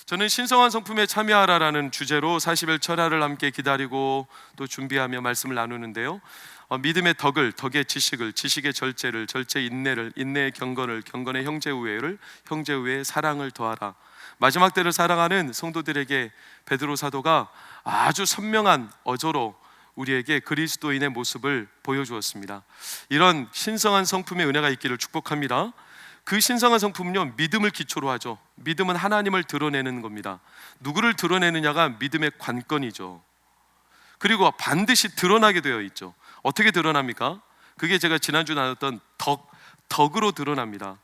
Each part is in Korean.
저는 신성한 성품에 참여하라라는 주제로 40일 철야를 함께 기다리고 또 준비하며 말씀을 나누는데요. 믿음의 덕을, 덕의 지식을, 지식의 절제를, 절제의 인내를, 인내의 경건을, 경건의 형제우애를, 형제우애의 사랑을 더하라. 마지막 때를 사랑하는 성도들에게 베드로 사도가 아주 선명한 어조로 우리에게 그리스도인의 모습을 보여주었습니다. 이런 신성한 성품의 은혜가 있기를 축복합니다. 그 신성한 성품은요, 믿음을 기초로 하죠. 믿음은 하나님을 드러내는 겁니다. 누구를 드러내느냐가 믿음의 관건이죠. 그리고 반드시 드러나게 되어 있죠. 어떻게 드러납니까? 그게 제가 지난주 나눴던 덕으로 드러납니다.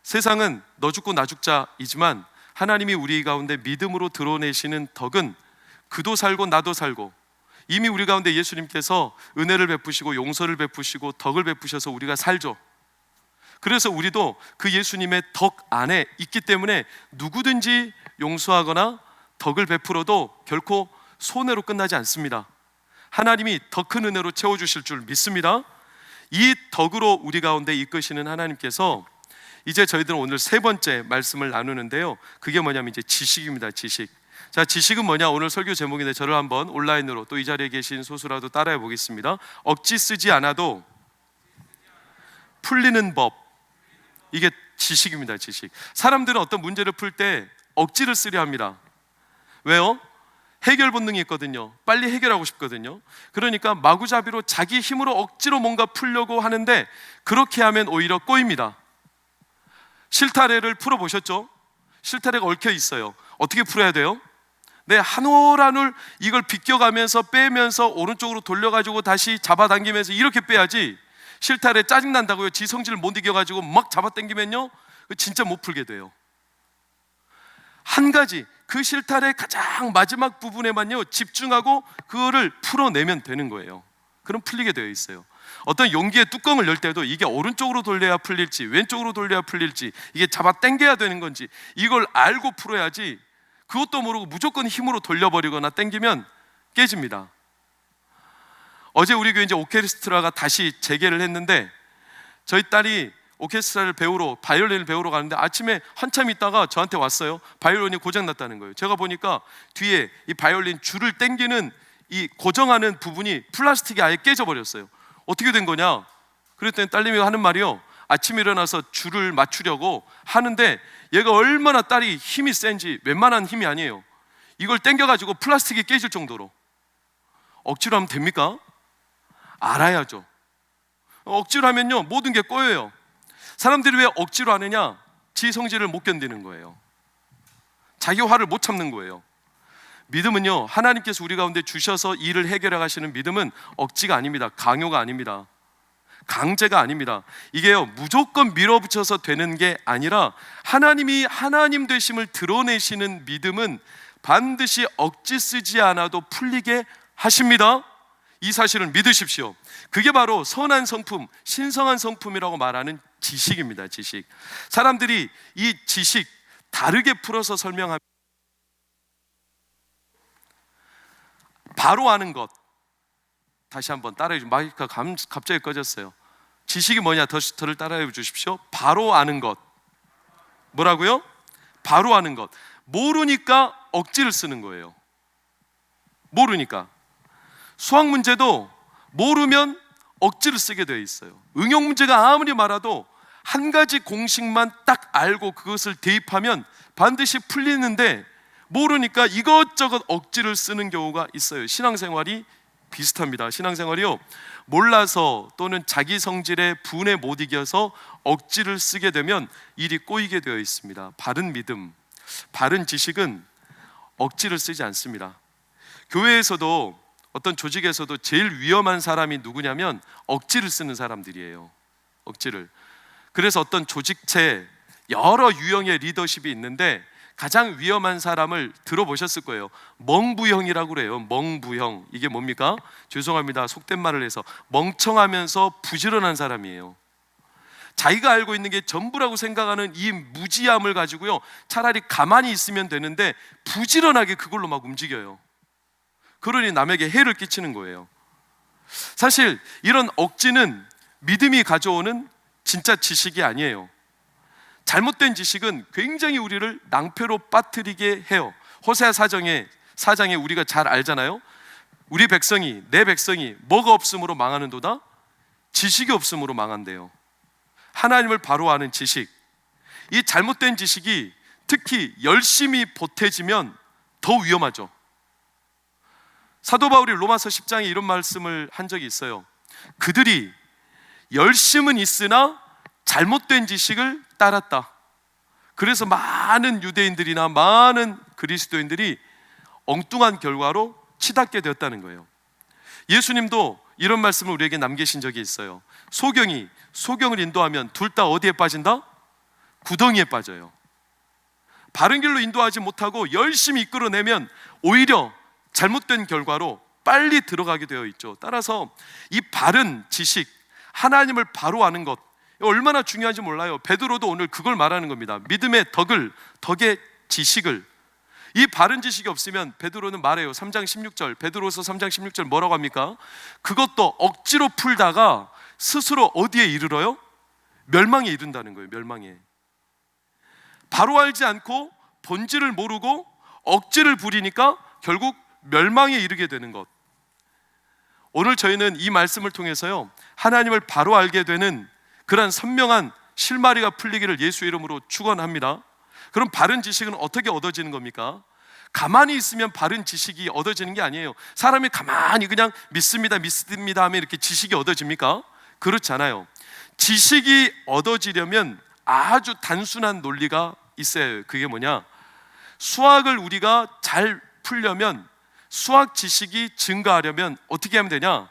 세상은 너 죽고 나 죽자이지만 하나님이 우리 가운데 믿음으로 드러내시는 덕은 그도 살고 나도 살고, 이미 우리 가운데 예수님께서 은혜를 베푸시고 용서를 베푸시고 덕을 베푸셔서 우리가 살죠. 그래서 우리도 그 예수님의 덕 안에 있기 때문에 누구든지 용서하거나 덕을 베풀어도 결코 손해로 끝나지 않습니다. 하나님이 더 큰 은혜로 채워주실 줄 믿습니다. 이 덕으로 우리 가운데 이끄시는 하나님께서 이제 저희들은 오늘 세 번째 말씀을 나누는데요, 그게 뭐냐면 이제 지식입니다. 지식. 자, 지식은 뭐냐? 오늘 설교 제목인데 저를 한번 온라인으로 또 이 자리에 계신 소수라도 따라해 보겠습니다. 억지 쓰지 않아도 풀리는 법, 이게 지식입니다. 지식. 사람들은 어떤 문제를 풀 때 억지를 쓰려 합니다. 왜요? 해결 본능이 있거든요. 빨리 해결하고 싶거든요. 그러니까 마구잡이로 자기 힘으로 억지로 뭔가 풀려고 하는데, 그렇게 하면 오히려 꼬입니다. 실타래를 풀어보셨죠? 실타래가 얽혀 있어요. 어떻게 풀어야 돼요? 네, 한 올 한 올 이걸 비껴가면서 빼면서 오른쪽으로 돌려가지고 다시 잡아당기면서 이렇게 빼야지, 실타래 짜증난다고요, 지 성질을 못 이겨가지고 막 잡아당기면요, 진짜 못 풀게 돼요. 한 가지, 그 실타래 가장 마지막 부분에만요 집중하고 그거를 풀어내면 되는 거예요. 그럼 풀리게 되어 있어요. 어떤 용기의 뚜껑을 열 때도 이게 오른쪽으로 돌려야 풀릴지 왼쪽으로 돌려야 풀릴지, 이게 잡아 당겨야 되는 건지 이걸 알고 풀어야지, 그것도 모르고 무조건 힘으로 돌려버리거나 당기면 깨집니다. 어제 우리 교회 이제 오케스트라가 다시 재개를 했는데, 저희 딸이 오케스트라를 배우러, 바이올린을 배우러 가는데 아침에 한참 있다가 저한테 왔어요. 바이올린이 고장 났다는 거예요. 제가 보니까 뒤에 이 바이올린 줄을 당기는 이 고정하는 부분이 플라스틱이 아예 깨져버렸어요. 어떻게 된 거냐? 그랬더니 딸님이 하는 말이요, 아침에 일어나서 줄을 맞추려고 하는데 얘가 얼마나 딸이 힘이 센지, 웬만한 힘이 아니에요. 이걸 당겨가지고 플라스틱이 깨질 정도로. 억지로 하면 됩니까? 알아야죠. 억지로 하면요 모든 게 꼬여요. 사람들이 왜 억지로 하느냐? 지 성질을 못 견디는 거예요. 자기 화를 못 참는 거예요. 믿음은요, 하나님께서 우리 가운데 주셔서 일을 해결해 가시는 믿음은 억지가 아닙니다. 강요가 아닙니다. 강제가 아닙니다. 이게요 무조건 밀어붙여서 되는 게 아니라, 하나님이 하나님 되심을 드러내시는 믿음은 반드시 억지 쓰지 않아도 풀리게 하십니다. 이 사실을 믿으십시오. 그게 바로 선한 성품, 신성한 성품이라고 말하는 지식입니다. 지식. 사람들이 이 지식 다르게 풀어서 설명하면, 바로 아는 것. 다시 한번 따라해 주시죠. 마이크가 갑자기 꺼졌어요. 지식이 뭐냐? 저를 따라해 주십시오. 바로 아는 것. 뭐라고요? 바로 아는 것. 모르니까 억지를 쓰는 거예요. 모르니까. 수학 문제도 모르면 억지를 쓰게 되어 있어요. 응용 문제가 아무리 많아도 한 가지 공식만 딱 알고 그것을 대입하면 반드시 풀리는데, 모르니까 이것저것 억지를 쓰는 경우가 있어요. 신앙생활이 비슷합니다. 신앙생활이요, 몰라서 또는 자기 성질에 분에 못 이겨서 억지를 쓰게 되면 일이 꼬이게 되어 있습니다. 바른 믿음, 바른 지식은 억지를 쓰지 않습니다. 교회에서도, 어떤 조직에서도 제일 위험한 사람이 누구냐면 억지를 쓰는 사람들이에요. 억지를. 그래서 어떤 조직체 여러 유형의 리더십이 있는데 가장 위험한 사람을 들어보셨을 거예요. 멍부형이라고 그래요. 멍부형. 이게 뭡니까? 죄송합니다, 속된 말을 해서 멍청하면서 부지런한 사람이에요. 자기가 알고 있는 게 전부라고 생각하는 이 무지함을 가지고요, 차라리 가만히 있으면 되는데 부지런하게 그걸로 막 움직여요. 그러니 남에게 해를 끼치는 거예요. 사실 이런 억지는 믿음이 가져오는 진짜 지식이 아니에요. 잘못된 지식은 굉장히 우리를 낭패로 빠뜨리게 해요. 호세아 사장에 우리가 잘 알잖아요. 우리 백성이, 내 백성이 뭐가 없음으로 망하는도다? 지식이 없음으로 망한대요. 하나님을 바로 아는 지식, 이 잘못된 지식이 특히 열심히 보태지면 더 위험하죠. 사도 바울이 로마서 10장에 이런 말씀을 한 적이 있어요. 그들이 열심은 있으나 잘못된 지식을 따랐다. 그래서 많은 유대인들이나 많은 그리스도인들이 엉뚱한 결과로 치닫게 되었다는 거예요. 예수님도 이런 말씀을 우리에게 남기신 적이 있어요. 소경을 인도하면 둘 다 어디에 빠진다? 구덩이에 빠져요. 바른 길로 인도하지 못하고 열심히 이끌어내면 오히려 잘못된 결과로 빨리 들어가게 되어 있죠. 따라서 이 바른 지식, 하나님을 바로 아는 것, 얼마나 중요한지 몰라요. 베드로도 오늘 그걸 말하는 겁니다. 믿음의 덕의 지식을. 이 바른 지식이 없으면 베드로는 말해요. 3장 16절, 베드로서 3장 16절 뭐라고 합니까? 그것도 억지로 풀다가 스스로 어디에 이르러요? 멸망에 이른다는 거예요. 멸망에. 바로 알지 않고 본질을 모르고 억지를 부리니까 결국 멸망에 이르게 되는 것. 오늘 저희는 이 말씀을 통해서요, 하나님을 바로 알게 되는 그런 선명한 실마리가 풀리기를 예수 이름으로 축원합니다. 그럼 바른 지식은 어떻게 얻어지는 겁니까? 가만히 있으면 바른 지식이 얻어지는 게 아니에요. 사람이 가만히 그냥 믿습니다 하면 이렇게 지식이 얻어집니까? 그렇지 않아요. 지식이 얻어지려면 아주 단순한 논리가 있어요. 그게 뭐냐? 수학을 우리가 잘 풀려면, 수학 지식이 증가하려면 어떻게 하면 되냐?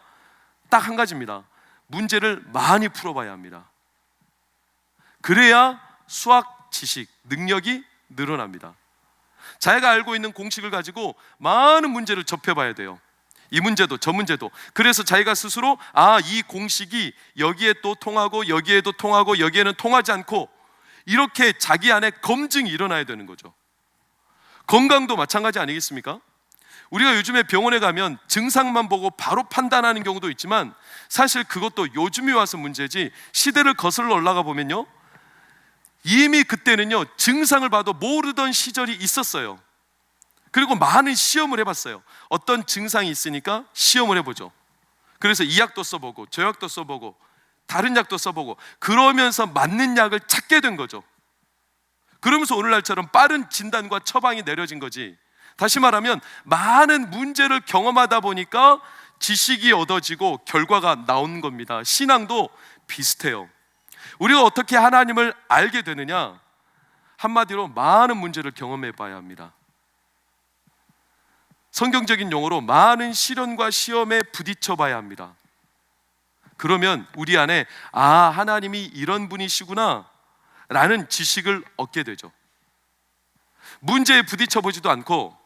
딱 한 가지입니다. 문제를 많이 풀어봐야 합니다. 그래야 수학 지식, 능력이 늘어납니다. 자기가 알고 있는 공식을 가지고 많은 문제를 접해봐야 돼요. 이 문제도 저 문제도. 그래서 자기가 스스로 이 공식이 여기에 또 통하고 여기에도 통하고 여기에는 통하지 않고, 이렇게 자기 안에 검증이 일어나야 되는 거죠. 건강도 마찬가지 아니겠습니까? 우리가 요즘에 병원에 가면 증상만 보고 바로 판단하는 경우도 있지만, 사실 그것도 요즘이 와서 문제지, 시대를 거슬러 올라가 보면요, 이미 그때는요 증상을 봐도 모르던 시절이 있었어요. 그리고 많은 시험을 해봤어요. 어떤 증상이 있으니까 시험을 해보죠. 그래서 이 약도 써보고 저 약도 써보고 다른 약도 써보고, 그러면서 맞는 약을 찾게 된 거죠. 그러면서 오늘날처럼 빠른 진단과 처방이 내려진 거지. 다시 말하면 많은 문제를 경험하다 보니까 지식이 얻어지고 결과가 나온 겁니다. 신앙도 비슷해요. 우리가 어떻게 하나님을 알게 되느냐? 한마디로 많은 문제를 경험해 봐야 합니다. 성경적인 용어로 많은 시련과 시험에 부딪혀 봐야 합니다. 그러면 우리 안에 하나님이 이런 분이시구나 라는 지식을 얻게 되죠. 문제에 부딪혀 보지도 않고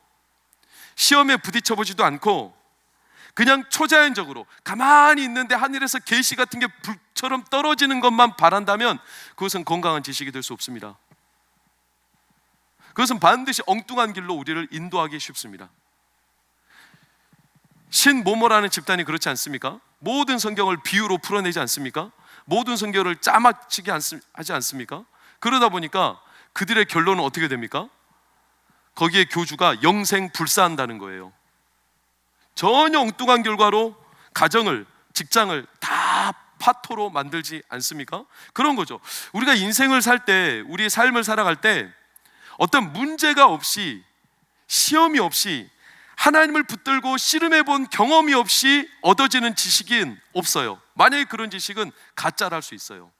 시험에 부딪혀 보지도 않고 그냥 초자연적으로 가만히 있는데 하늘에서 계시 같은 게 불처럼 떨어지는 것만 바란다면 그것은 건강한 지식이 될 수 없습니다. 그것은 반드시 엉뚱한 길로 우리를 인도하기 쉽습니다. 신모모라는 집단이 그렇지 않습니까? 모든 성경을 비유로 풀어내지 않습니까? 모든 성경을 짜맞추게 하지 않습니까? 그러다 보니까 그들의 결론은 어떻게 됩니까? 거기에 교주가 영생불사한다는 거예요. 전혀 엉뚱한 결과로 가정을, 직장을 다 파토로 만들지 않습니까? 그런 거죠. 우리가 인생을 살 때, 우리의 삶을 살아갈 때 어떤 문제가 없이, 시험이 없이, 하나님을 붙들고 씨름해 본 경험이 없이 얻어지는 지식은 없어요. 만약에 그런 지식은 가짜랄 수 있어요.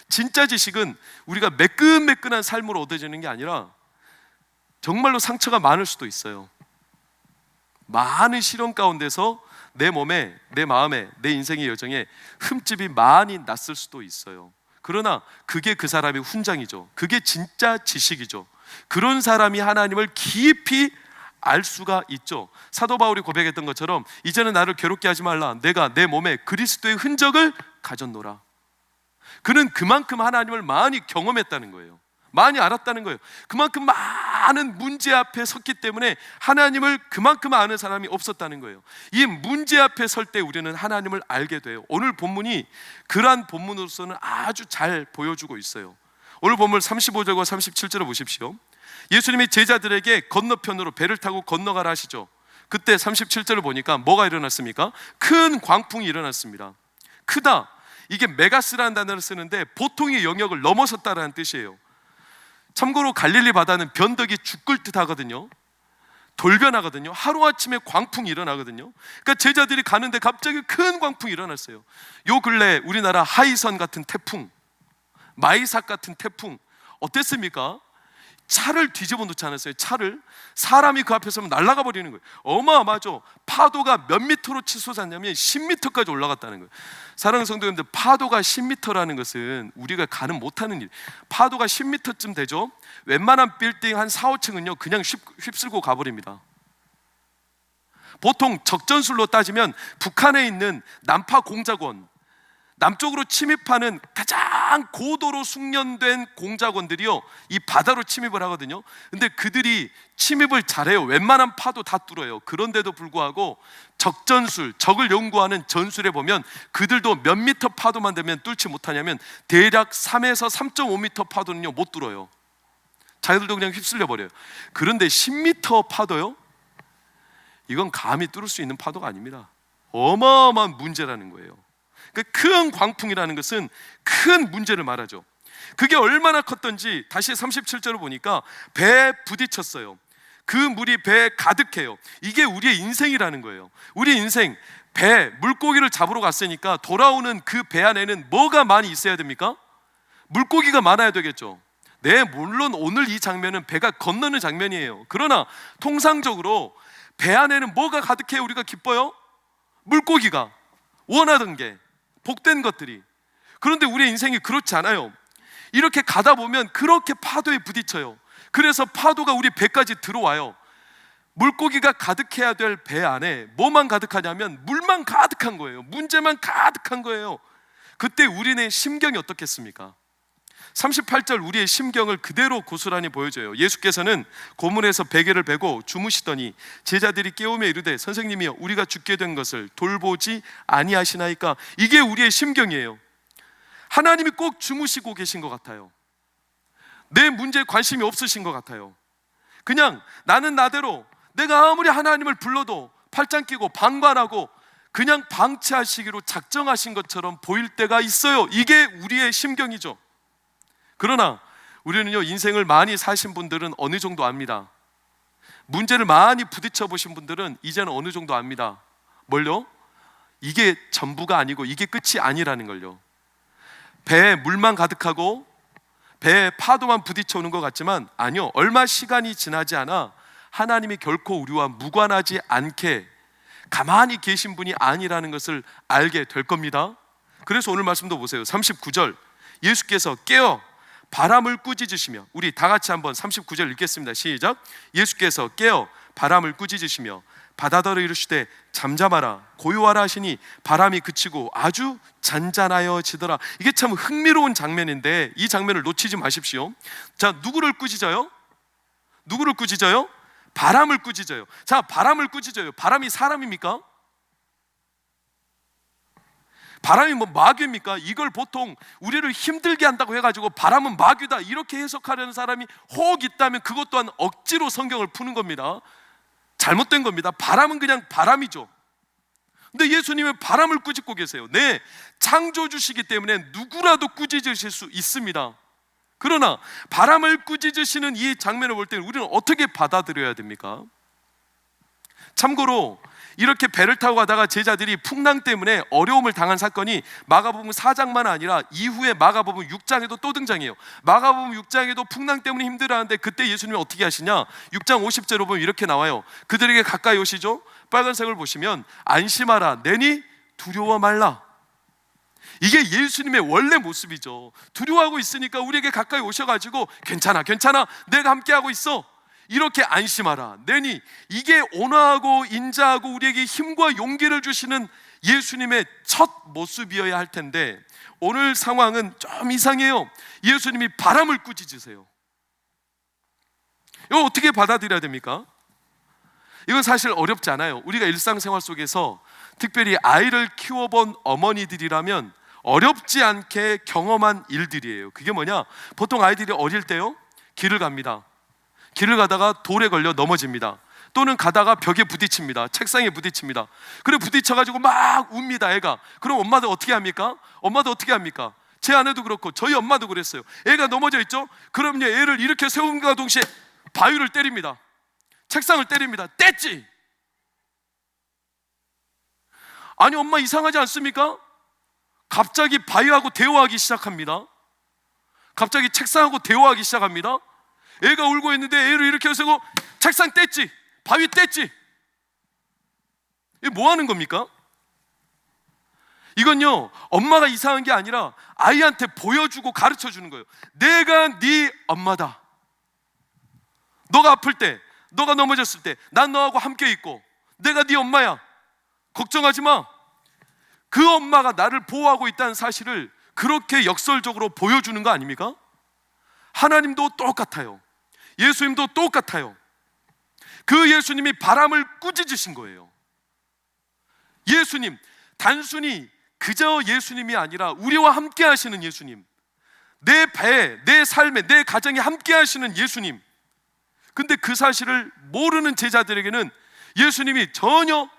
진짜 지식은 우리가 매끈매끈한 삶으로 얻어지는 게 아니라 정말로 상처가 많을 수도 있어요. 많은 시련 가운데서 내 몸에, 내 마음에, 내 인생의 여정에 흠집이 많이 났을 수도 있어요. 그러나 그게 그 사람의 훈장이죠. 그게 진짜 지식이죠. 그런 사람이 하나님을 깊이 알 수가 있죠. 사도 바울이 고백했던 것처럼 이제는 나를 괴롭게 하지 말라. 내가 내 몸에 그리스도의 흔적을 가졌노라. 그는 그만큼 하나님을 많이 경험했다는 거예요. 많이 알았다는 거예요. 그만큼 많은 문제 앞에 섰기 때문에 하나님을 그만큼 아는 사람이 없었다는 거예요. 이 문제 앞에 설 때 우리는 하나님을 알게 돼요. 오늘 본문이 그러한 본문으로서는 아주 잘 보여주고 있어요. 오늘 본문 35절과 37절을 보십시오. 예수님이 제자들에게 건너편으로 배를 타고 건너가라 하시죠. 그때 37절을 보니까 뭐가 일어났습니까? 큰 광풍이 일어났습니다. 크다, 이게 메가스라는 단어를 쓰는데 보통의 영역을 넘어섰다라는 뜻이에요. 참고로 갈릴리 바다는 변덕이 죽을 듯 하거든요. 돌변하거든요. 하루아침에 광풍이 일어나거든요. 그러니까 제자들이 가는데 갑자기 큰 광풍이 일어났어요. 요 근래 우리나라 하이선 같은 태풍, 마이삭 같은 태풍 어땠습니까? 차를 뒤집어 놓지 않았어요. 차를, 사람이 그 앞에 서면 날아가 버리는 거예요. 어마어마하죠. 파도가 몇 미터로 치솟았냐면 10미터까지 올라갔다는 거예요. 사랑하는 성도님들, 파도가 10미터라는 것은 우리가 가늠 못하는 일. 파도가 10미터쯤 되죠. 웬만한 빌딩 한 4, 5층은요 그냥 휩쓸고 가버립니다. 보통 적전술로 따지면 북한에 있는 난파 공작원, 남쪽으로 침입하는 가장 고도로 숙련된 공작원들이요 이 바다로 침입을 하거든요. 근데 그들이 침입을 잘해요. 웬만한 파도 다 뚫어요. 그런데도 불구하고 적전술, 적을 연구하는 전술에 보면 그들도 몇 미터 파도만 되면 뚫지 못하냐면 대략 3에서 3.5미터 파도는요 못 뚫어요. 자기들도 그냥 휩쓸려 버려요. 그런데 10미터 파도요? 이건 감히 뚫을 수 있는 파도가 아닙니다. 어마어마한 문제라는 거예요. 큰 광풍이라는 것은 큰 문제를 말하죠. 그게 얼마나 컸던지 다시 37절을 보니까 배에 부딪혔어요. 그 물이 배에 가득해요. 이게 우리의 인생이라는 거예요. 우리 인생, 배, 물고기를 잡으러 갔으니까 돌아오는 그 배 안에는 뭐가 많이 있어야 됩니까? 물고기가 많아야 되겠죠. 네, 물론 오늘 이 장면은 배가 건너는 장면이에요. 그러나 통상적으로 배 안에는 뭐가 가득해요? 우리가 기뻐요? 물고기가, 원하던 게, 복된 것들이. 그런데 우리의 인생이 그렇지 않아요. 이렇게 가다 보면 그렇게 파도에 부딪혀요. 그래서 파도가 우리 배까지 들어와요. 물고기가 가득해야 될 배 안에 뭐만 가득하냐면 물만 가득한 거예요. 문제만 가득한 거예요. 그때 우리의 심경이 어떻겠습니까? 38절 우리의 심경을 그대로 고스란히 보여줘요. 예수께서는 고문에서 베개를 베고 주무시더니 제자들이 깨우며 이르되 선생님이여 우리가 죽게 된 것을 돌보지 아니하시나이까. 이게 우리의 심경이에요. 하나님이 꼭 주무시고 계신 것 같아요. 내 문제에 관심이 없으신 것 같아요. 그냥 나는 나대로 내가 아무리 하나님을 불러도 팔짱 끼고 방관하고 그냥 방치하시기로 작정하신 것처럼 보일 때가 있어요. 이게 우리의 심경이죠. 그러나 우리는요 인생을 많이 사신 분들은 어느 정도 압니다. 문제를 많이 부딪혀 보신 분들은 이제는 어느 정도 압니다. 뭘요? 이게 전부가 아니고 이게 끝이 아니라는 걸요. 배에 물만 가득하고 배에 파도만 부딪혀 오는 것 같지만 아니요, 얼마 시간이 지나지 않아 하나님이 결코 우리와 무관하지 않게 가만히 계신 분이 아니라는 것을 알게 될 겁니다. 그래서 오늘 말씀도 보세요. 39절 예수께서 깨어 바람을 꾸짖으시며, 우리 다 같이 한번 39절 읽겠습니다. 시작. 예수께서 깨어 바람을 꾸짖으시며 바다더러 이르시되 잠잠하라 고요하라 하시니 바람이 그치고 아주 잔잔하여지더라. 이게 참 흥미로운 장면인데 이 장면을 놓치지 마십시오. 자, 누구를 꾸짖어요? 누구를 꾸짖어요? 바람을 꾸짖어요. 자, 바람을 꾸짖어요. 바람이 사람입니까? 바람이 뭐 마귀입니까? 이걸 보통 우리를 힘들게 한다고 해가지고 바람은 마귀다 이렇게 해석하려는 사람이 혹 있다면 그것 또한 억지로 성경을 푸는 겁니다. 잘못된 겁니다. 바람은 그냥 바람이죠. 근데 예수님은 바람을 꾸짖고 계세요. 네, 창조주시기 때문에 누구라도 꾸짖으실 수 있습니다. 그러나 바람을 꾸짖으시는 이 장면을 볼 때 우리는 어떻게 받아들여야 됩니까? 참고로 이렇게 배를 타고 가다가 제자들이 풍랑 때문에 어려움을 당한 사건이 마가복음 4장만 아니라 이후에 마가복음 6장에도 또 등장해요. 마가복음 6장에도 풍랑 때문에 힘들어하는데 그때 예수님이 어떻게 하시냐? 6장 50절로 보면 이렇게 나와요. 그들에게 가까이 오시죠. 빨간색을 보시면 안심하라 내니 두려워 말라. 이게 예수님의 원래 모습이죠. 두려워하고 있으니까 우리에게 가까이 오셔가지고 괜찮아 괜찮아 내가 함께하고 있어 이렇게 안심하라 내니, 이게 온화하고 인자하고 우리에게 힘과 용기를 주시는 예수님의 첫 모습이어야 할 텐데 오늘 상황은 좀 이상해요. 예수님이 바람을 꾸짖으세요. 이거 어떻게 받아들여야 됩니까? 이건 사실 어렵지 않아요. 우리가 일상생활 속에서 특별히 아이를 키워본 어머니들이라면 어렵지 않게 경험한 일들이에요. 그게 뭐냐? 보통 아이들이 어릴 때요, 길을 갑니다. 길을 가다가 돌에 걸려 넘어집니다. 또는 가다가 벽에 부딪힙니다. 책상에 부딪힙니다. 그리고 부딪혀가지고 막 웁니다, 애가. 그럼 엄마도 어떻게 합니까? 제 아내도 그렇고 저희 엄마도 그랬어요. 애가 넘어져 있죠? 그럼요, 애를 이렇게 세움과 동시에 바위를 때립니다. 책상을 때립니다. 뗐지? 아니, 엄마 이상하지 않습니까? 갑자기 바위하고 대화하기 시작합니다. 갑자기 책상하고 대화하기 시작합니다. 애가 울고 있는데 애를 이렇게 세고 책상 뗐지? 바위 뗐지? 이게 뭐 하는 겁니까? 이건요, 엄마가 이상한 게 아니라 아이한테 보여주고 가르쳐 주는 거예요. 내가 네 엄마다. 너가 아플 때, 너가 넘어졌을 때 난 너하고 함께 있고 내가 네 엄마야. 걱정하지 마. 그 엄마가 나를 보호하고 있다는 사실을 그렇게 역설적으로 보여주는 거 아닙니까? 하나님도 똑같아요. 예수님도 똑같아요. 그 예수님이 바람을 꾸짖으신 거예요. 예수님, 단순히 그저 예수님이 아니라 우리와 함께 하시는 예수님, 내 배에, 내 삶에, 내 가정에 함께 하시는 예수님. 근데 그 사실을 모르는 제자들에게는 예수님이 전혀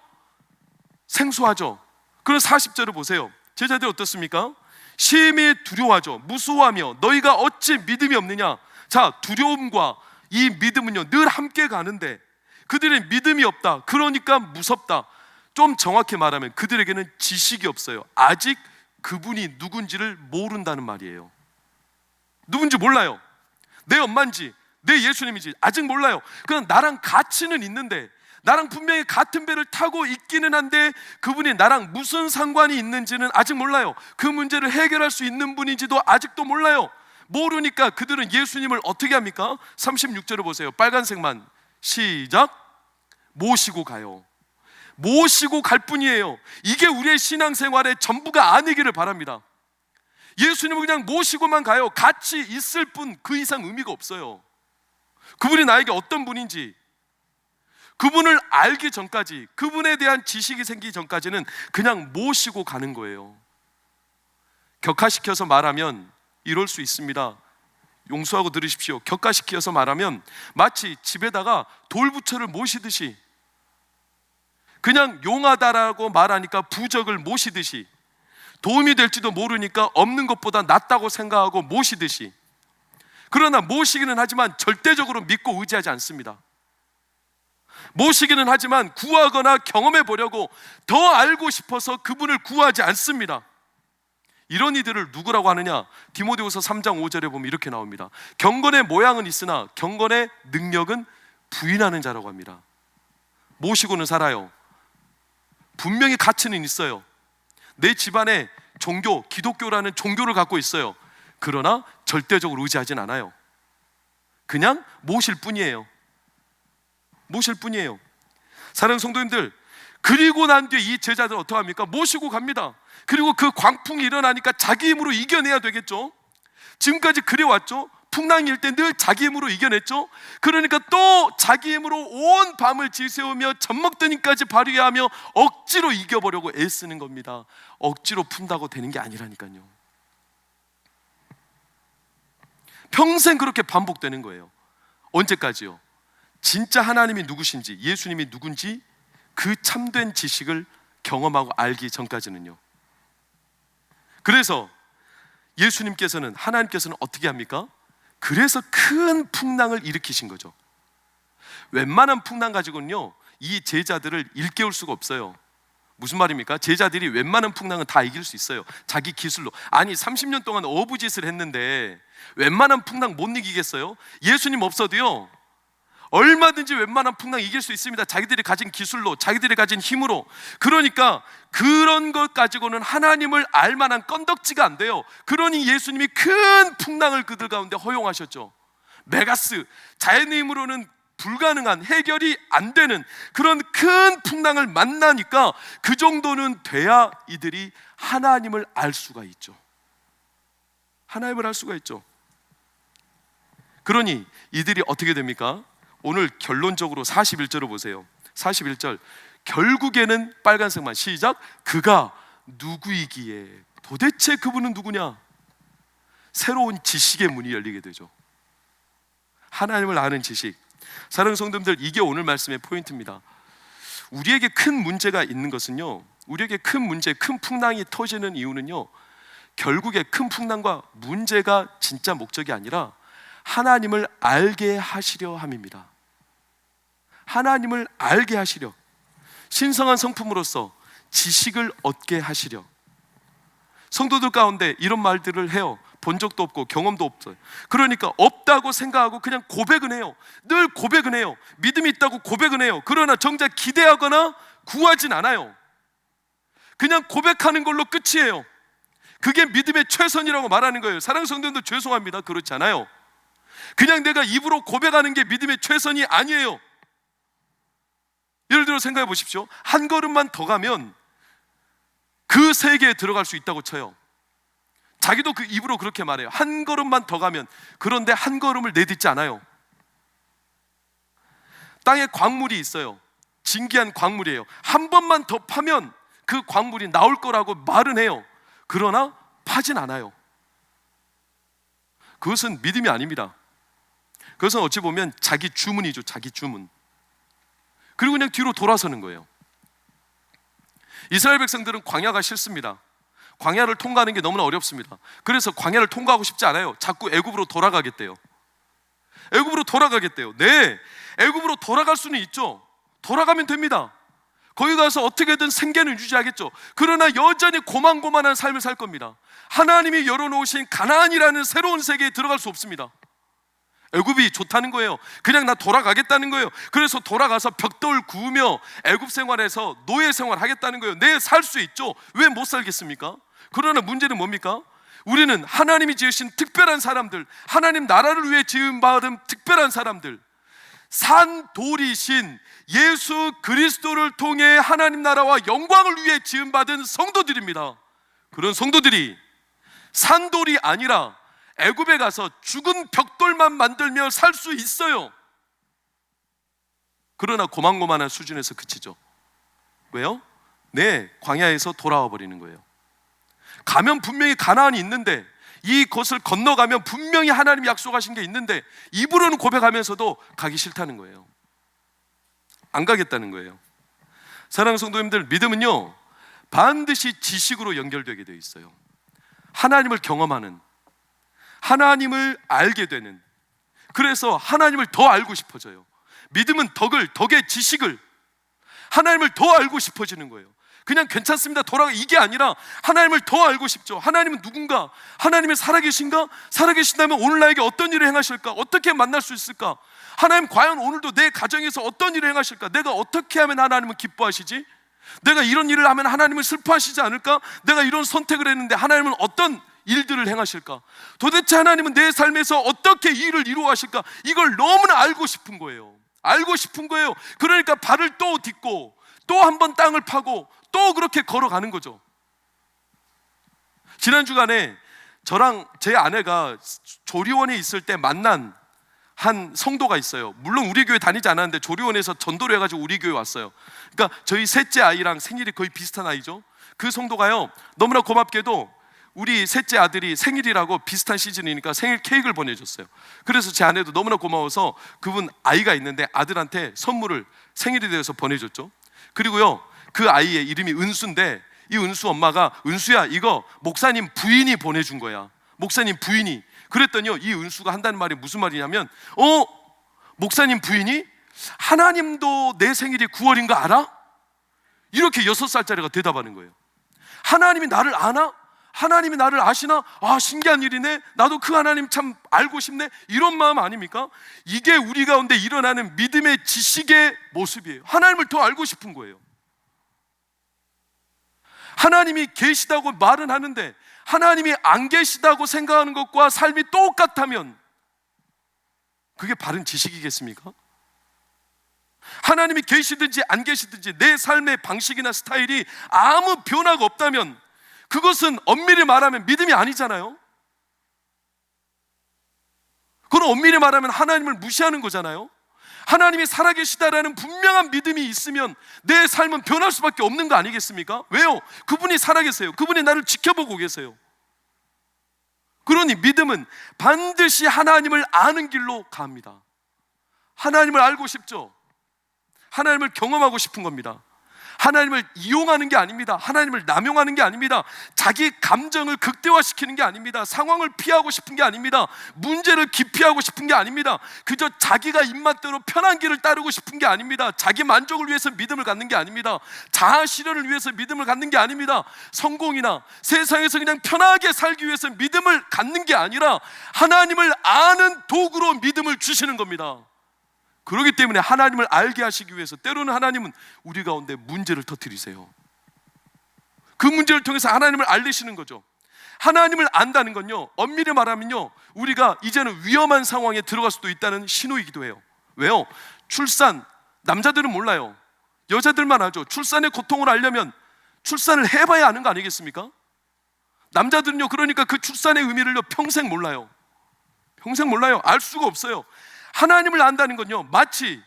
생소하죠. 그럼 40절을 보세요. 제자들이 어떻습니까? 심히 두려워하죠. 무서워하며 너희가 어찌 믿음이 없느냐. 자, 두려움과 이 믿음은요, 늘 함께 가는데 그들의 믿음이 없다. 그러니까 무섭다. 좀 정확히 말하면 그들에게는 지식이 없어요. 아직 그분이 누군지를 모른다는 말이에요. 누군지 몰라요. 내 엄마인지 내 예수님인지 아직 몰라요. 그냥 나랑 가치는 있는데, 나랑 분명히 같은 배를 타고 있기는 한데 그분이 나랑 무슨 상관이 있는지는 아직 몰라요. 그 문제를 해결할 수 있는 분인지도 아직도 몰라요. 모르니까 그들은 예수님을 어떻게 합니까? 36절을 보세요. 빨간색만 시작. 모시고 가요. 모시고 갈 뿐이에요. 이게 우리의 신앙생활의 전부가 아니기를 바랍니다. 예수님을 그냥 모시고만 가요. 같이 있을 뿐, 그 이상 의미가 없어요. 그분이 나에게 어떤 분인지, 그분을 알기 전까지, 그분에 대한 지식이 생기기 전까지는 그냥 모시고 가는 거예요. 격화시켜서 말하면 이럴 수 있습니다. 용서하고 들으십시오. 격화시켜서 말하면 마치 집에다가 돌부처를 모시듯이, 그냥 용하다라고 말하니까 부적을 모시듯이, 도움이 될지도 모르니까 없는 것보다 낫다고 생각하고 모시듯이. 그러나 모시기는 하지만 절대적으로 믿고 의지하지 않습니다. 모시기는 하지만 구하거나 경험해 보려고 더 알고 싶어서 그분을 구하지 않습니다. 이런 이들을 누구라고 하느냐? 디모데후서 3장 5절에 보면 이렇게 나옵니다. 경건의 모양은 있으나 경건의 능력은 부인하는 자라고 합니다. 모시고는 살아요. 분명히 가치는 있어요. 내 집안에 종교, 기독교라는 종교를 갖고 있어요. 그러나 절대적으로 의지하진 않아요. 그냥 모실 뿐이에요. 모실 뿐이에요. 사랑하는 성도님들, 그리고 난 뒤에 이 제자들은 어떻게 합니까? 모시고 갑니다. 그리고 그 광풍이 일어나니까 자기 힘으로 이겨내야 되겠죠. 지금까지 그래왔죠. 풍랑일 때 늘 자기 힘으로 이겨냈죠. 그러니까 또 자기 힘으로 온 밤을 지새우며 젖먹더니까지 발휘하며 억지로 이겨보려고 애쓰는 겁니다. 억지로 푼다고 되는 게 아니라니까요. 평생 그렇게 반복되는 거예요. 언제까지요? 진짜 하나님이 누구신지, 예수님이 누군지 그 참된 지식을 경험하고 알기 전까지는요. 그래서 예수님께서는, 하나님께서는 어떻게 합니까? 그래서 큰 풍랑을 일으키신 거죠. 웬만한 풍랑 가지고는요, 이 제자들을 일깨울 수가 없어요. 무슨 말입니까? 제자들이 웬만한 풍랑은 다 이길 수 있어요. 자기 기술로. 아니 30년 동안 어부짓을 했는데 웬만한 풍랑 못 이기겠어요? 예수님 없어도요, 얼마든지 웬만한 풍랑 이길 수 있습니다. 자기들이 가진 기술로, 자기들이 가진 힘으로. 그러니까 그런 것 가지고는 하나님을 알만한 건덕지가 안 돼요. 그러니 예수님이 큰 풍랑을 그들 가운데 허용하셨죠. 메가스, 자연의 힘으로는 불가능한, 해결이 안 되는 그런 큰 풍랑을 만나니까 그 정도는 돼야 이들이 하나님을 알 수가 있죠. 하나님을 알 수가 있죠. 그러니 이들이 어떻게 됩니까? 오늘 결론적으로 41절을 보세요. 41절, 결국에는 빨간색만 시작. 그가 누구이기에 도대체 그분은 누구냐? 새로운 지식의 문이 열리게 되죠. 하나님을 아는 지식. 사랑하는 성도님들, 이게 오늘 말씀의 포인트입니다. 우리에게 큰 문제가 있는 것은요, 우리에게 큰 문제, 큰 풍랑이 터지는 이유는요, 결국에 큰 풍랑과 문제가 진짜 목적이 아니라 하나님을 알게 하시려 함입니다. 하나님을 알게 하시려, 신성한 성품으로서 지식을 얻게 하시려. 성도들 가운데 이런 말들을 해요. 본 적도 없고 경험도 없어요. 그러니까 없다고 생각하고 그냥 고백은 해요. 늘 고백은 해요. 믿음이 있다고 고백은 해요. 그러나 정작 기대하거나 구하진 않아요. 그냥 고백하는 걸로 끝이에요. 그게 믿음의 최선이라고 말하는 거예요. 사랑하는 성도님들, 죄송합니다. 그렇지 않아요. 그냥 내가 입으로 고백하는 게 믿음의 최선이 아니에요. 예를 들어 생각해 보십시오. 한 걸음만 더 가면 그 세계에 들어갈 수 있다고 쳐요. 자기도 그 입으로 그렇게 말해요. 한 걸음만 더 가면. 그런데 한 걸음을 내딛지 않아요. 땅에 광물이 있어요. 진귀한 광물이에요. 한 번만 더 파면 그 광물이 나올 거라고 말은 해요. 그러나 파진 않아요. 그것은 믿음이 아닙니다. 그것은 어찌 보면 자기 주문이죠. 자기 주문. 그리고 그냥 뒤로 돌아서는 거예요. 이스라엘 백성들은 광야가 싫습니다. 광야를 통과하는 게 너무나 어렵습니다. 그래서 광야를 통과하고 싶지 않아요. 자꾸 애굽으로 돌아가겠대요. 애굽으로 돌아가겠대요. 네, 애굽으로 돌아갈 수는 있죠. 돌아가면 됩니다. 거기 가서 어떻게든 생계는 유지하겠죠. 그러나 여전히 고만고만한 삶을 살 겁니다. 하나님이 열어놓으신 가나안이라는 새로운 세계에 들어갈 수 없습니다. 애굽이 좋다는 거예요. 그냥 나 돌아가겠다는 거예요. 그래서 돌아가서 벽돌 구우며 애굽 생활에서 노예 생활 하겠다는 거예요. 네, 살 수 있죠. 왜 못 살겠습니까? 그러나 문제는 뭡니까? 우리는 하나님이 지으신 특별한 사람들, 하나님 나라를 위해 지음받은 특별한 사람들, 산돌이신 예수 그리스도를 통해 하나님 나라와 영광을 위해 지음받은 성도들입니다. 그런 성도들이 산돌이 아니라 애굽에 가서 죽은 벽돌만 만들며 살 수 있어요. 그러나 고만고만한 수준에서 그치죠. 왜요? 네, 광야에서 돌아와 버리는 거예요. 가면 분명히 가나안이 있는데, 이곳을 건너가면 분명히 하나님이 약속하신 게 있는데 입으로는 고백하면서도 가기 싫다는 거예요. 안 가겠다는 거예요. 사랑하는 성도님들, 믿음은요 반드시 지식으로 연결되게 되어 있어요. 하나님을 경험하는, 하나님을 알게 되는, 그래서 하나님을 더 알고 싶어져요. 믿음은 덕의 지식을, 하나님을 더 알고 싶어지는 거예요. 그냥 괜찮습니다, 돌아가, 이게 아니라 하나님을 더 알고 싶죠. 하나님은 누군가? 하나님이 살아계신가? 살아계신다면 오늘 나에게 어떤 일을 행하실까? 어떻게 만날 수 있을까? 하나님 과연 오늘도 내 가정에서 어떤 일을 행하실까? 내가 어떻게 하면 하나님은 기뻐하시지? 내가 이런 일을 하면 하나님은 슬퍼하시지 않을까? 내가 이런 선택을 했는데 하나님은 어떤 일들을 행하실까? 도대체 하나님은 내 삶에서 어떻게 이 일을 이루어하실까? 이걸 너무나 알고 싶은 거예요. 알고 싶은 거예요. 그러니까 발을 또 딛고 또 한 번 땅을 파고 또 그렇게 걸어가는 거죠. 지난 주간에 저랑 제 아내가 조리원에 있을 때 만난 한 성도가 있어요. 물론 우리 교회 다니지 않았는데 조리원에서 전도를 해가지고 우리 교회 왔어요. 그러니까 저희 셋째 아이랑 생일이 거의 비슷한 아이죠. 그 성도가요, 너무나 고맙게도 우리 셋째 아들이 생일이라고 비슷한 시즌이니까 생일 케이크를 보내줬어요. 그래서 제 아내도 너무나 고마워서 그분 아이가 있는데 아들한테 선물을 생일이 되어서 보내줬죠. 그리고요, 그 아이의 이름이 은수인데 이 은수 엄마가, 은수야, 이거 목사님 부인이 보내준 거야. 목사님 부인이. 그랬더니요, 이 은수가 한다는 말이 무슨 말이냐면, 목사님 부인이 하나님도 내 생일이 9월인 거 알아? 이렇게 6살짜리가 대답하는 거예요. 하나님이 나를 아나? 하나님이 나를 아시나? 아, 신기한 일이네. 나도 그 하나님 참 알고 싶네. 이런 마음 아닙니까? 이게 우리 가운데 일어나는 믿음의 지식의 모습이에요. 하나님을 더 알고 싶은 거예요. 하나님이 계시다고 말은 하는데 하나님이 안 계시다고 생각하는 것과 삶이 똑같다면 그게 바른 지식이겠습니까? 하나님이 계시든지 안 계시든지 내 삶의 방식이나 스타일이 아무 변화가 없다면 그것은 엄밀히 말하면 믿음이 아니잖아요. 그건 엄밀히 말하면 하나님을 무시하는 거잖아요. 하나님이 살아계시다라는 분명한 믿음이 있으면 내 삶은 변할 수밖에 없는 거 아니겠습니까? 왜요? 그분이 살아계세요. 그분이 나를 지켜보고 계세요. 그러니 믿음은 반드시 하나님을 아는 길로 갑니다. 하나님을 알고 싶죠? 하나님을 경험하고 싶은 겁니다. 하나님을 이용하는 게 아닙니다. 하나님을 남용하는 게 아닙니다. 자기 감정을 극대화시키는 게 아닙니다. 상황을 피하고 싶은 게 아닙니다. 문제를 기피하고 싶은 게 아닙니다. 그저 자기가 입맛대로 편한 길을 따르고 싶은 게 아닙니다. 자기 만족을 위해서 믿음을 갖는 게 아닙니다. 자아 실현을 위해서 믿음을 갖는 게 아닙니다. 성공이나 세상에서 그냥 편하게 살기 위해서 믿음을 갖는 게 아니라 하나님을 아는 도구로 믿음을 주시는 겁니다. 그렇기 때문에 하나님을 알게 하시기 위해서 때로는 하나님은 우리 가운데 문제를 터뜨리세요. 그 문제를 통해서 하나님을 알리시는 거죠. 하나님을 안다는 건요, 엄밀히 말하면요, 우리가 이제는 위험한 상황에 들어갈 수도 있다는 신호이기도 해요. 왜요? 출산, 남자들은 몰라요. 여자들만 알죠. 출산의 고통을 알려면 출산을 해봐야 아는 거 아니겠습니까? 남자들은요, 그러니까 그 출산의 의미를요 평생 몰라요. 평생 몰라요. 알 수가 없어요. 하나님을 안다는 건요, 마치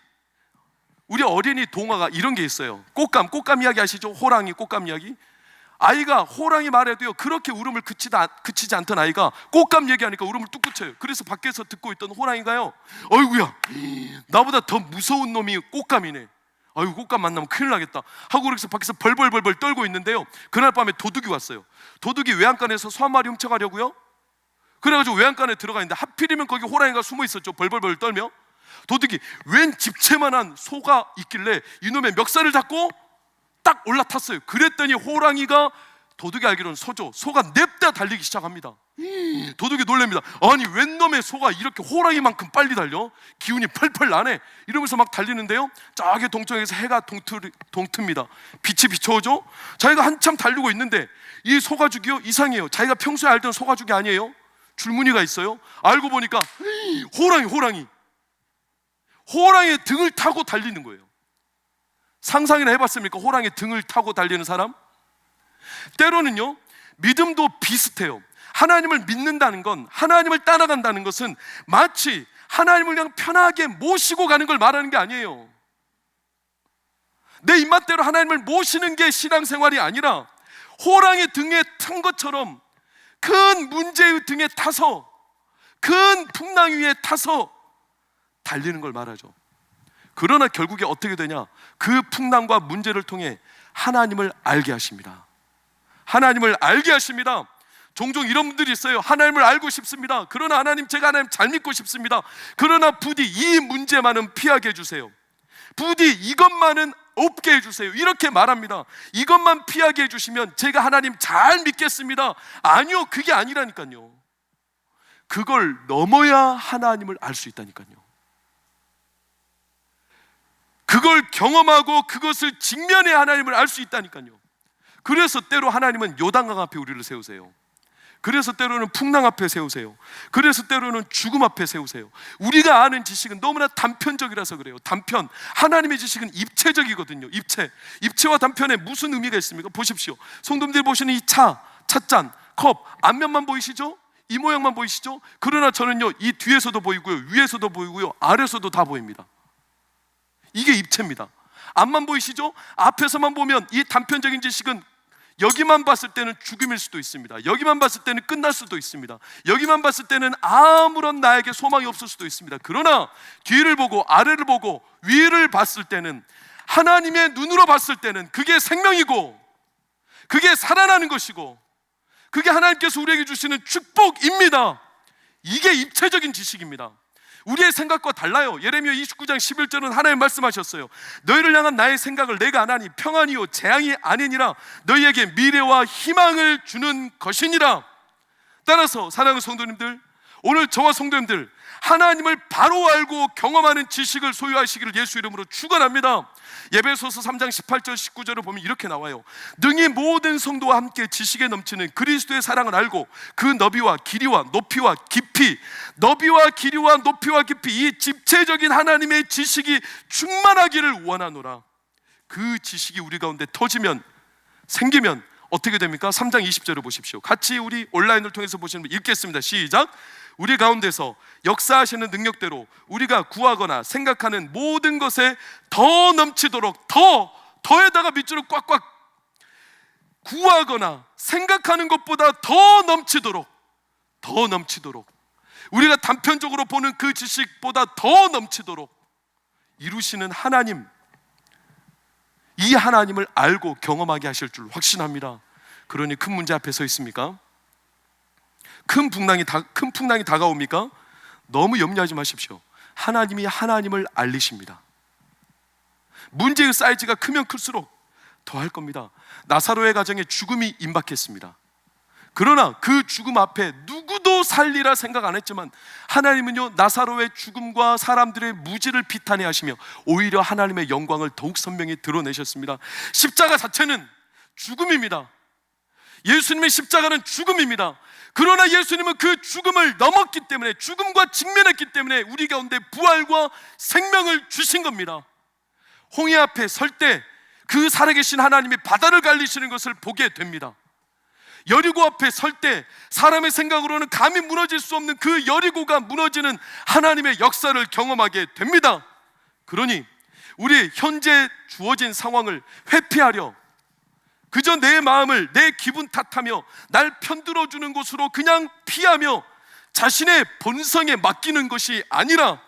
우리 어린이 동화가 이런 게 있어요. 꽃감 이야기 아시죠? 호랑이 꽃감 이야기. 아이가 호랑이 말해도요 그렇게 울음을 그치지 않던 아이가 꽃감 얘기하니까 울음을 뚝 그쳐요. 그래서 밖에서 듣고 있던 호랑이가요, 어이구야, 나보다 더 무서운 놈이 꽃감이네. 아이고, 꽃감 만나면 큰일 나겠다 하고 그래서 밖에서 벌벌 떨고 있는데요, 그날 밤에 도둑이 왔어요. 도둑이 외양간에서 소 한 마리 훔쳐가려고요. 그래가지고 외양간에 들어가 있는데 하필이면 거기 호랑이가 숨어 있었죠. 벌벌 떨며. 도둑이 웬 집채만한 소가 있길래 이놈의 멱살을 잡고 딱 올라탔어요. 그랬더니 호랑이가, 도둑이 알기로는 소죠, 소가 냅다 달리기 시작합니다. 도둑이 놀랍니다. 아니, 웬 놈의 소가 이렇게 호랑이만큼 빨리 달려? 기운이 펄펄 나네. 이러면서 막 달리는데요, 저기 동쪽에서 해가 동틉니다. 빛이 비춰오죠. 자기가 한참 달리고 있는데 이 소가죽이요 이상해요. 자기가 평소에 알던 소가죽이 아니에요. 줄무늬가 있어요. 알고 보니까 호랑이의 등을 타고 달리는 거예요. 상상이나 해봤습니까? 호랑이 등을 타고 달리는 사람? 때로는요, 믿음도 비슷해요. 하나님을 믿는다는 건, 하나님을 따라간다는 것은 마치 하나님을 그냥 편하게 모시고 가는 걸 말하는 게 아니에요. 내 입맛대로 하나님을 모시는 게 신앙생활이 아니라 호랑이 등에 탄 것처럼 큰 문제의 등에 타서, 큰 풍랑 위에 타서 달리는 걸 말하죠. 그러나 결국에 어떻게 되냐? 그 풍랑과 문제를 통해 하나님을 알게 하십니다. 하나님을 알게 하십니다. 종종 이런 분들이 있어요. 하나님을 알고 싶습니다. 그러나 하나님, 제가 하나님 잘 믿고 싶습니다. 그러나 부디 이 문제만은 피하게 해주세요. 부디 이것만은 없게 해주세요. 이렇게 말합니다. 이것만 피하게 해주시면 제가 하나님 잘 믿겠습니다. 아니요, 그게 아니라니까요. 그걸 넘어야 하나님을 알 수 있다니까요. 그걸 경험하고 그것을 직면해 하나님을 알 수 있다니까요. 그래서 때로 하나님은 요단강 앞에 우리를 세우세요. 그래서 때로는 풍랑 앞에 세우세요. 그래서 때로는 죽음 앞에 세우세요. 우리가 아는 지식은 너무나 단편적이라서 그래요. 단편. 하나님의 지식은 입체적이거든요. 입체와 단편에 무슨 의미가 있습니까? 보십시오. 성도님들 보시는 이 찻잔, 컵, 앞면만 보이시죠? 이 모양만 보이시죠? 그러나 저는요, 이 뒤에서도 보이고요, 위에서도 보이고요, 아래서도 다 보입니다. 이게 입체입니다. 앞만 보이시죠? 앞에서만 보면 이 단편적인 지식은 여기만 봤을 때는 죽음일 수도 있습니다. 여기만 봤을 때는 끝날 수도 있습니다. 여기만 봤을 때는 아무런 나에게 소망이 없을 수도 있습니다. 그러나 뒤를 보고 아래를 보고 위를 봤을 때는, 하나님의 눈으로 봤을 때는 그게 생명이고, 그게 살아나는 것이고, 그게 하나님께서 우리에게 주시는 축복입니다. 이게 입체적인 지식입니다. 우리의 생각과 달라요. 예레미야 29장 11절은 하나님 말씀하셨어요. 너희를 향한 나의 생각을 내가 아나니 평안이요 재앙이 아니니라. 너희에게 미래와 희망을 주는 것이니라. 따라서 사랑하는 성도님들, 오늘 저와 성도님들, 하나님을 바로 알고 경험하는 지식을 소유하시기를 예수 이름으로 축원합니다. 에베소서 3장 18절 19절을 보면 이렇게 나와요. 능히 모든 성도와 함께 지식에 넘치는 그리스도의 사랑을 알고 그 너비와 길이와 높이와 깊이, 너비와 길이와 높이와 깊이, 이 집체적인 하나님의 지식이 충만하기를 원하노라. 그 지식이 우리 가운데 터지면, 생기면 어떻게 됩니까? 3장 20절을 보십시오. 같이 우리 온라인을 통해서 보시는 분 읽겠습니다. 시작. 우리 가운데서 역사하시는 능력대로 우리가 구하거나 생각하는 모든 것에 더 넘치도록, 더에다가 밑줄을 꽉꽉, 구하거나 생각하는 것보다 더 넘치도록, 우리가 단편적으로 보는 그 지식보다 더 넘치도록 이루시는 하나님, 이 하나님을 알고 경험하게 하실 줄 확신합니다. 그러니 큰 문제 앞에 서 있습니까? 큰 풍랑이 다가옵니까? 너무 염려하지 마십시오. 하나님이 하나님을 알리십니다. 문제의 사이즈가 크면 클수록 더할 겁니다. 나사로의 가정에 죽음이 임박했습니다. 그러나 그 죽음 앞에 누구도 살리라 생각 안 했지만 하나님은요, 나사로의 죽음과 사람들의 무지를 비탄해하시며 오히려 하나님의 영광을 더욱 선명히 드러내셨습니다. 십자가 자체는 죽음입니다. 예수님의 십자가는 죽음입니다. 그러나 예수님은 그 죽음을 넘었기 때문에, 죽음과 직면했기 때문에 우리 가운데 부활과 생명을 주신 겁니다. 홍해 앞에 설 때 그 살아계신 하나님이 바다를 갈리시는 것을 보게 됩니다. 여리고 앞에 설 때 사람의 생각으로는 감히 무너질 수 없는 그 여리고가 무너지는 하나님의 역사를 경험하게 됩니다. 그러니 우리 현재 주어진 상황을 회피하려 그저 내 마음을 내 기분 탓하며 날 편들어주는 곳으로 그냥 피하며 자신의 본성에 맡기는 것이 아니라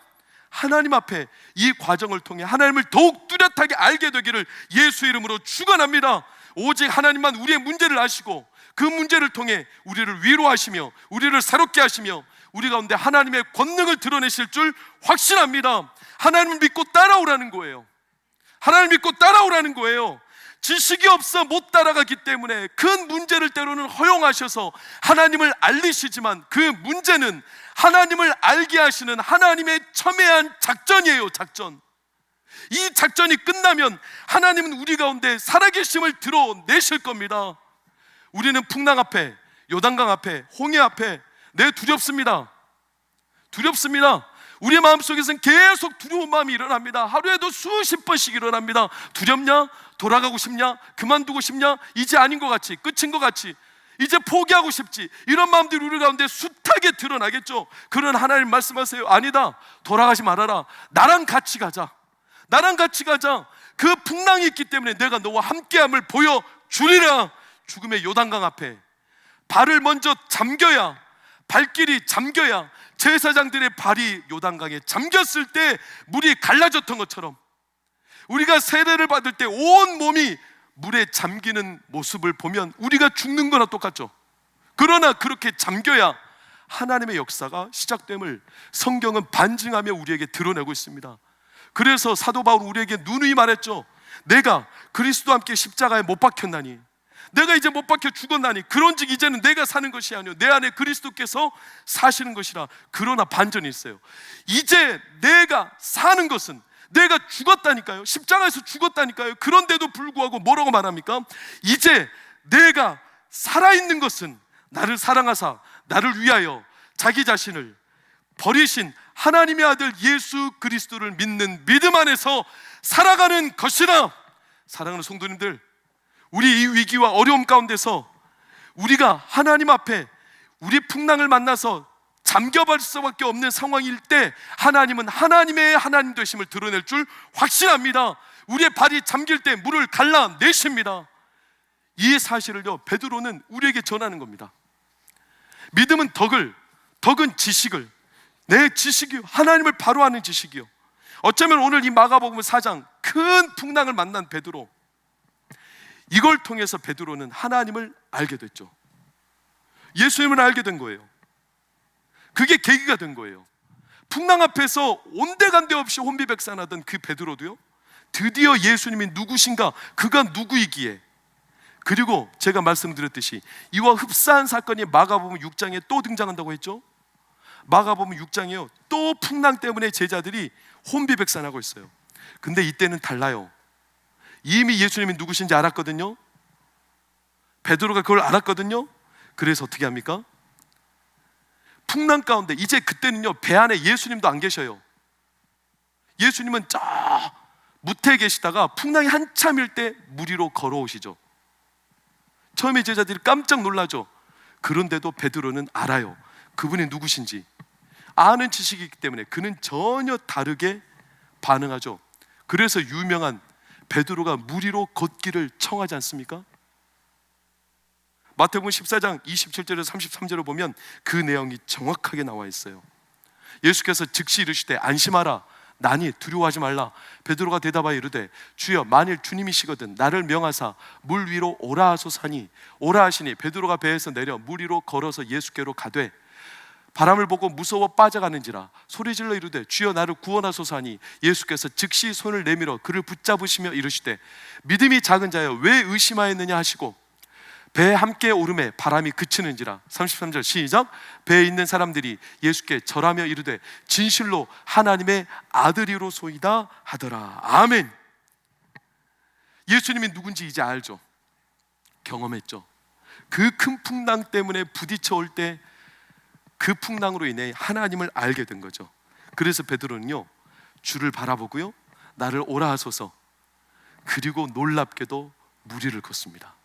하나님 앞에 이 과정을 통해 하나님을 더욱 뚜렷하게 알게 되기를 예수 이름으로 축원합니다. 오직 하나님만 우리의 문제를 아시고 그 문제를 통해 우리를 위로하시며 우리를 새롭게 하시며 우리 가운데 하나님의 권능을 드러내실 줄 확신합니다. 하나님을 믿고 따라오라는 거예요. 하나님을 믿고 따라오라는 거예요. 지식이 없어 못 따라가기 때문에 큰 문제를 때로는 허용하셔서 하나님을 알리시지만 그 문제는 하나님을 알게 하시는 하나님의 첨예한 작전이에요. 작전. 이 작전이 끝나면 하나님은 우리 가운데 살아계심을 드러내실 겁니다. 우리는 풍랑 앞에, 요단강 앞에, 홍해 앞에 두렵습니다. 우리의 마음속에서는 계속 두려운 마음이 일어납니다. 하루에도 수십 번씩 일어납니다. 두렵냐? 돌아가고 싶냐? 그만두고 싶냐? 이제 아닌 것 같이, 끝인 것 같이, 이제 포기하고 싶지, 이런 마음들이 우리 가운데 숱하게 드러나겠죠. 그런 하나님 말씀하세요. 아니다, 돌아가지 말아라. 나랑 같이 가자. 그 풍랑이 있기 때문에 내가 너와 함께함을 보여주리라. 죽음의 요단강 앞에 발을 먼저 잠겨야, 발길이 잠겨야 제사장들의 발이 요단강에 잠겼을 때 물이 갈라졌던 것처럼 우리가 세례를 받을 때 온 몸이 물에 잠기는 모습을 보면 우리가 죽는 거나 똑같죠. 그러나 그렇게 잠겨야 하나님의 역사가 시작됨을 성경은 반증하며 우리에게 드러내고 있습니다. 그래서 사도 바울은 우리에게 누누이 말했죠. 내가 그리스도와 함께 십자가에 못 박혔나니, 내가 이제 못 박혀 죽었나니 그런즉 이제는 내가 사는 것이 아니요 내 안에 그리스도께서 사시는 것이라. 그러나 반전이 있어요. 이제 내가 사는 것은, 내가 죽었다니까요. 십자가에서 죽었다니까요. 그런데도 불구하고 뭐라고 말합니까? 이제 내가 살아있는 것은 나를 사랑하사 나를 위하여 자기 자신을 버리신 하나님의 아들 예수 그리스도를 믿는 믿음 안에서 살아가는 것이라. 사랑하는 성도님들, 우리 이 위기와 어려움 가운데서 우리가 하나님 앞에 우리 풍랑을 만나서 잠겨버릴 수밖에 없는 상황일 때 하나님은 하나님의 하나님 되심을 드러낼 줄 확신합니다. 우리의 발이 잠길 때 물을 갈라내십니다. 이 사실을요, 베드로는 우리에게 전하는 겁니다. 믿음은 덕은 지식을, 내 지식이요, 하나님을 바로 아는 지식이요. 어쩌면 오늘 이 마가복음 4장 큰 풍랑을 만난 베드로, 이걸 통해서 베드로는 하나님을 알게 됐죠. 예수님을 알게 된 거예요. 그게 계기가 된 거예요. 풍랑 앞에서 온데간데 없이 혼비백산하던 그 베드로도요, 드디어 예수님이 누구신가, 그가 누구이기에, 그리고 제가 말씀드렸듯이 이와 흡사한 사건이 마가복음 6장에 또 등장한다고 했죠. 마가복음 6장이요, 또 풍랑 때문에 제자들이 혼비백산하고 있어요. 근데 이때는 달라요. 이미 예수님이 누구신지 알았거든요. 베드로가 그걸 알았거든요. 그래서 어떻게 합니까? 풍랑 가운데, 이제 그때는요, 배 안에 예수님도 안 계셔요. 예수님은 저 무태에 계시다가 풍랑이 한참일 때 물 위로 걸어오시죠. 처음에 제자들이 깜짝 놀라죠. 그런데도 베드로는 알아요. 그분이 누구신지 아는 지식이기 때문에 그는 전혀 다르게 반응하죠. 그래서 유명한 베드로가 물 위로 걷기를 청하지 않습니까? 마태복음 14장 27절에서 33절을 보면 그 내용이 정확하게 나와 있어요. 예수께서 즉시 이르시되 안심하라 나니 두려워하지 말라. 베드로가 대답하여 이르되 주여 만일 주님이시거든 나를 명하사 물 위로 오라 하소서하니 오라 하시니 베드로가 배에서 내려 물 위로 걸어서 예수께로 가되 바람을 보고 무서워 빠져가는지라 소리질러 이르되 주여 나를 구원하소서 하니 예수께서 즉시 손을 내밀어 그를 붙잡으시며 이르시되 믿음이 작은 자여 왜 의심하였느냐 하시고 배에 함께 오름에 바람이 그치는지라. 33절 시작. 배에 있는 사람들이 예수께 절하며 이르되 진실로 하나님의 아들이로소이다 하더라. 아멘. 예수님이 누군지 이제 알죠. 경험했죠. 그 큰 풍랑 때문에 부딪혀 올 때 그 풍랑으로 인해 하나님을 알게 된 거죠. 그래서 베드로는요 주를 바라보고요 나를 오라 하소서, 그리고 놀랍게도 물 위를 걷습니다.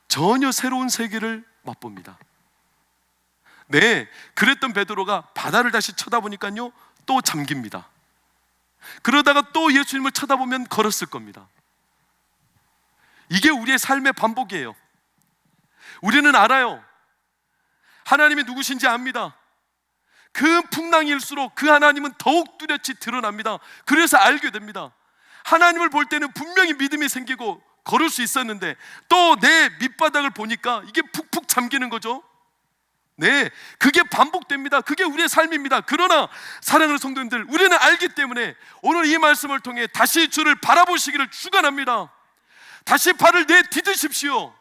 전혀 새로운 세계를 맛봅니다. 네, 그랬던 베드로가 바다를 다시 쳐다보니까요 또 잠깁니다. 그러다가 또 예수님을 쳐다보면 걸었을 겁니다. 이게 우리의 삶의 반복이에요. 우리는 알아요. 하나님이 누구신지 압니다. 그 풍랑일수록 그 하나님은 더욱 뚜렷이 드러납니다. 그래서 알게 됩니다. 하나님을 볼 때는 분명히 믿음이 생기고 걸을 수 있었는데 또 내 밑바닥을 보니까 이게 푹푹 잠기는 거죠. 네, 그게 반복됩니다. 그게 우리의 삶입니다. 그러나 사랑하는 성도님들, 우리는 알기 때문에 오늘 이 말씀을 통해 다시 주를 바라보시기를 축원합니다. 다시 발을 내디디십시오.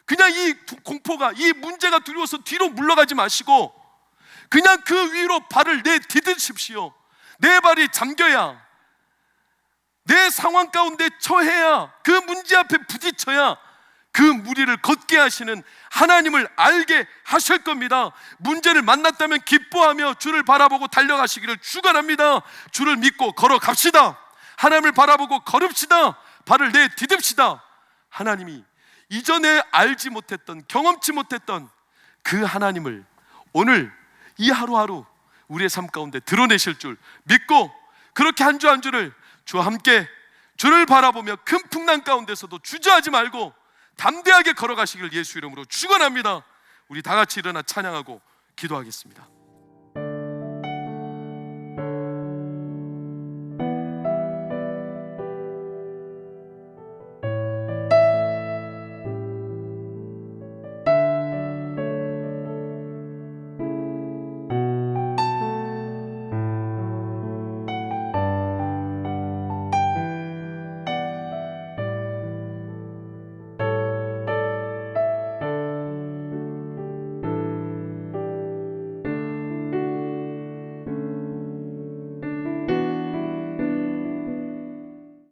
그냥 이 공포가, 이 문제가 두려워서 뒤로 물러가지 마시고 그냥 그 위로 발을 내디디십시오. 내 발이 잠겨야, 내 상황 가운데 처해야, 그 문제 앞에 부딪혀야 그 무리를 걷게 하시는 하나님을 알게 하실 겁니다. 문제를 만났다면 기뻐하며 주를 바라보고 달려가시기를 축원합니다. 주를 믿고 걸어갑시다. 하나님을 바라보고 걸읍시다. 발을 내디딥시다. 하나님이 이전에 알지 못했던, 경험치 못했던 그 하나님을 오늘 이 하루하루 우리의 삶 가운데 드러내실 줄 믿고, 그렇게 한 주 한 주를 주와 함께 주를 바라보며 큰 풍랑 가운데서도 주저하지 말고 담대하게 걸어가시길 예수 이름으로 축원합니다. 우리 다 같이 일어나 찬양하고 기도하겠습니다.